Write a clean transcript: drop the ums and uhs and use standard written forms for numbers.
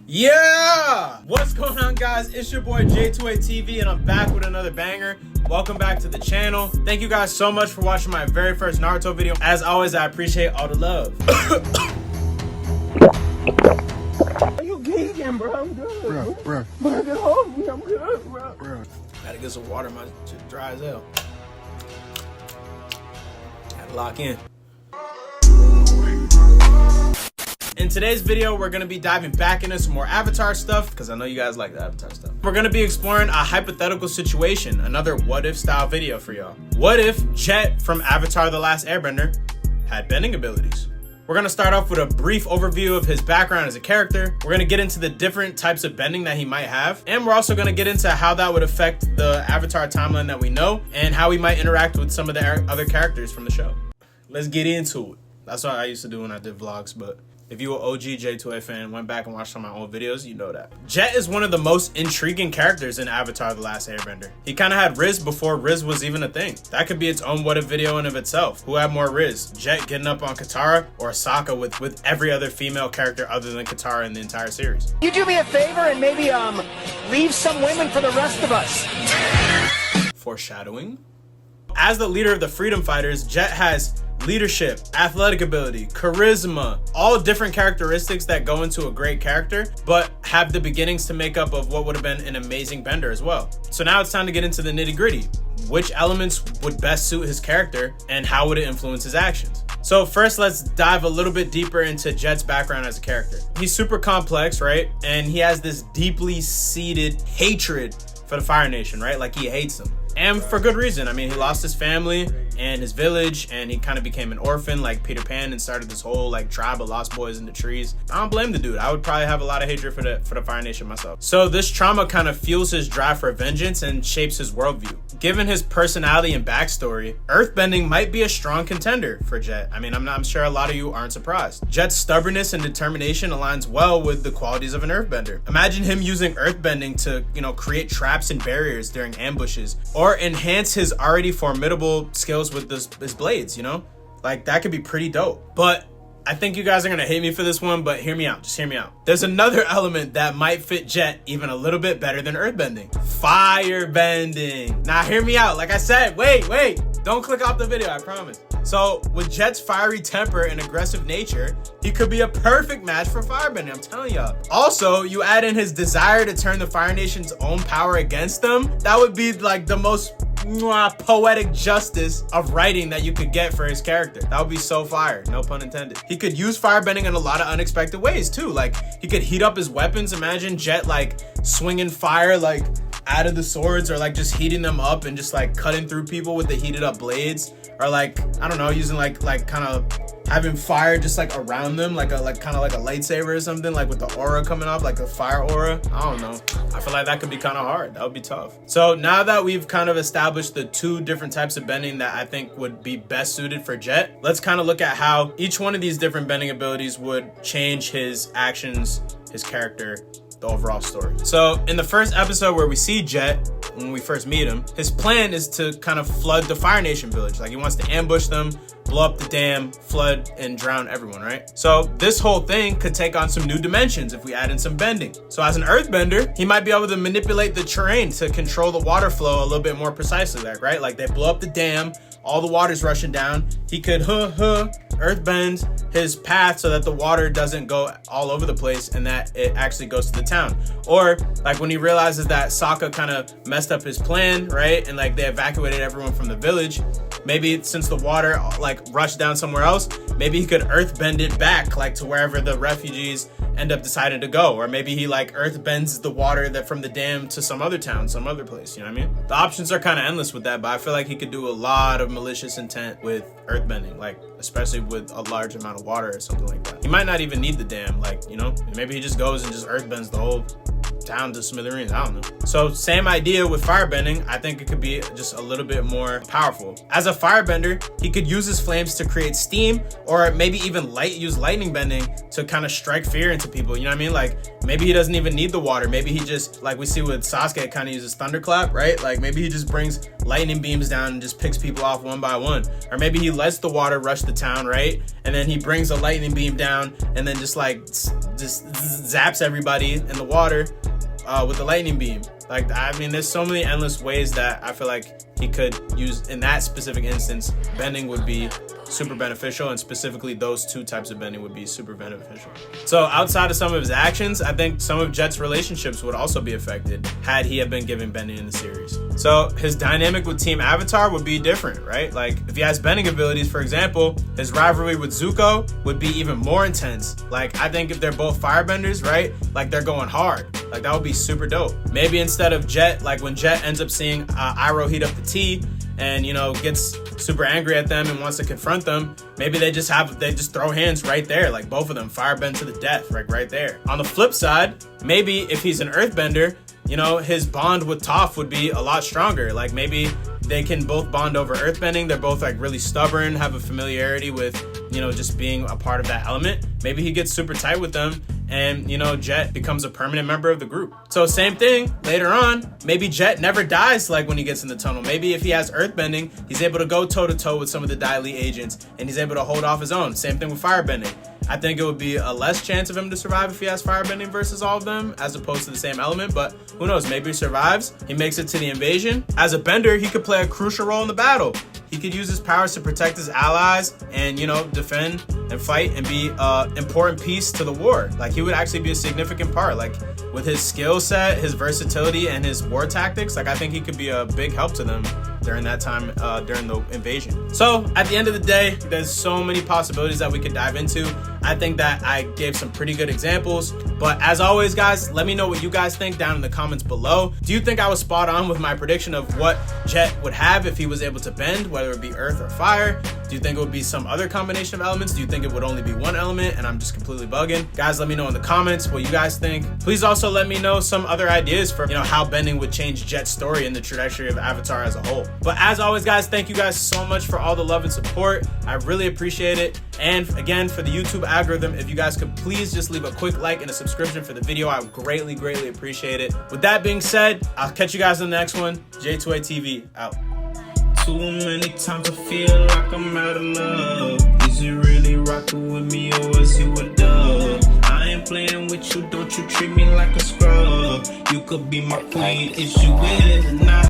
Yeah! What's going on, guys? It's your boy J2ATV and I'm back with another banger. Welcome back to the channel. Thank you guys so much for watching my very first Naruto video. As always, I appreciate all the love. Are you geeking, bro? I'm good. Bro. But I get home, I'm good, bro. Gotta get some water, my shit dry as hell. Gotta lock in. In today's video, we're gonna be diving back into some more Avatar stuff, because I know you guys like the Avatar stuff. We're gonna be exploring a hypothetical situation, another what-if style video for y'all. What if Jet from Avatar The Last Airbender had bending abilities? We're gonna start off with a brief overview of his background as a character. We're gonna get into the different types of bending that he might have. And we're also gonna get into how that would affect the Avatar timeline that we know and how he might interact with some of the other characters from the show. Let's get into it. That's what I used to do when I did vlogs, but if you were OG J2A fan, went back and watched some of my old videos, you know that. Jet is one of the most intriguing characters in Avatar The Last Airbender. He kind of had Riz before Riz was even a thing. That could be its own what if video in of itself. Who had more Riz? Jet getting up on Katara or Sokka with every other female character other than Katara in the entire series? You do me a favor and maybe leave some women for the rest of us. Foreshadowing. As the leader of the Freedom Fighters, Jet has leadership, athletic ability, charisma, all different characteristics that go into a great character, but have the beginnings to make up of what would have been an amazing bender as well. So now it's time to get into the nitty-gritty. Which elements would best suit his character and how would it influence his actions? So first, let's dive a little bit deeper into Jet's background as a character. He's super complex, right? And he has this deeply seated hatred for the Fire Nation, right? Like he hates them. And for good reason. I mean, he lost his family and his village, and he kind of became an orphan like Peter Pan and started this whole like tribe of lost boys in the trees. I don't blame the dude. I would probably have a lot of hatred for the Fire Nation myself. So this trauma kind of fuels his drive for vengeance and shapes his worldview. Given his personality and backstory, earthbending might be a strong contender for Jet. I mean, I'm sure a lot of you aren't surprised. Jet's stubbornness and determination aligns well with the qualities of an earthbender. Imagine him using earthbending to, create traps and barriers during ambushes, or enhance his already formidable skills with his blades, Like, that could be pretty dope. But I think you guys are gonna hate me for this one, but hear me out, just hear me out. There's another element that might fit Jet even a little bit better than earthbending. Firebending. Now hear me out, like I said, wait, don't click off the video, I promise. So with Jet's fiery temper and aggressive nature, he could be a perfect match for firebending, I'm telling y'all. Also, you add in his desire to turn the Fire Nation's own power against them, that would be like the most poetic justice of writing that you could get for his character. That would be so fire, no pun intended. He could use firebending in a lot of unexpected ways too. Like he could heat up his weapons. Imagine Jet like swinging fire like out of the swords, or like just heating them up and just like cutting through people with the heated up blades, or like I don't know, using like kind of having fire just like around them, like kind of like a lightsaber or something, like with the aura coming off, like a fire aura. I don't know. I feel like that could be kind of hard. That would be tough. So now that we've kind of established the two different types of bending that I think would be best suited for Jet, let's kind of look at how each one of these different bending abilities would change his actions, his character, the overall story. So in the first episode where we see Jet, when we first meet him, his plan is to kind of flood the Fire Nation village. Like he wants to ambush them, blow up the dam, flood, and drown everyone, right? So this whole thing could take on some new dimensions if we add in some bending. So as an earthbender, he might be able to manipulate the terrain to control the water flow a little bit more precisely, right? Like they blow up the dam, all the water's rushing down. He could earthbend his path so that the water doesn't go all over the place and that it actually goes to the town. Or like when he realizes that Sokka kind of messed up his plan, right? And like they evacuated everyone from the village, maybe since the water like rushed down somewhere else, maybe he could earthbend it back like to wherever the refugees end up deciding to go. Or maybe he like earthbends the water that from the dam to some other town, some other place, you know what I mean? The options are kind of endless with that, but I feel like he could do a lot of malicious intent with earthbending, like especially with a large amount of water or something like that. He might not even need the dam, like, maybe he just goes and just earthbends the down to smithereens. I don't know. So same idea with firebending. I think it could be just a little bit more powerful. As a firebender, he could use his flames to create steam, or maybe even use lightning bending to kind of strike fear into people. You know what I mean? Like maybe he doesn't even need the water. Maybe he just, like we see with Sasuke, kind of uses thunderclap, right? Like maybe he just brings lightning beams down and just picks people off one by one. Or maybe he lets the water rush the town, right? And then he brings a lightning beam down and then just zaps everybody in the water with the lightning beam. Like, I mean, there's so many endless ways that I feel like he could use. In that specific instance, bending would be super beneficial, and specifically those two types of bending would be super beneficial. So outside of some of his actions, I think some of Jet's relationships would also be affected had he have been given bending in the series. So his dynamic with Team Avatar would be different, right? Like if he has bending abilities, for example, his rivalry with Zuko would be even more intense. Like I think if they're both firebenders, right? Like they're going hard. Like that would be super dope. Maybe instead of Jet, like when Jet ends up seeing Iroh heat up the tea and, you know, gets super angry at them and wants to confront them, maybe they just throw hands right there, like both of them firebend to the death, like right there. On the flip side, maybe if he's an earthbender, you know, his bond with Toph would be a lot stronger. Like maybe they can both bond over earthbending. They're both like really stubborn, have a familiarity with, you know, just being a part of that element. Maybe he gets super tight with them and, you know, Jet becomes a permanent member of the group. So same thing later on, maybe Jet never dies like when he gets in the tunnel. Maybe if he has earthbending, he's able to go toe to toe with some of the Dai Li agents and he's able to hold off his own. Same thing with firebending. I think it would be a less chance of him to survive if he has firebending versus all of them, as opposed to the same element, but who knows, maybe he survives, he makes it to the invasion. As a bender, he could play a crucial role in the battle. He could use his powers to protect his allies and, you know, defend and fight and be an important piece to the war. Like he would actually be a significant part. Like with his skill set, his versatility, and his war tactics, like I think he could be a big help to them during that time, during the invasion. So at the end of the day, there's so many possibilities that we could dive into. I think that I gave some pretty good examples, but as always, guys, let me know what you guys think down in the comments below. Do you think I was spot on with my prediction of what Jet would have if he was able to bend, whether it be earth or fire? Do you think it would be some other combination of elements? Do you think it would only be one element and I'm just completely bugging? Guys, let me know in the comments what you guys think. Please also let me know some other ideas for, you know, how bending would change Jet's story and the trajectory of Avatar as a whole. But as always, guys, thank you guys so much for all the love and support. I really appreciate it. And again, for the YouTube algorithm, if you guys could please just leave a quick like and a subscription for the video, I would greatly, greatly appreciate it. With that being said, I'll catch you guys in the next one. J2A TV out. Too many times I feel like I'm out of love. Is you really rocking with me or is you a dub? I ain't playing with you, don't you treat me like a scrub. You could be my queen, is you with it or not?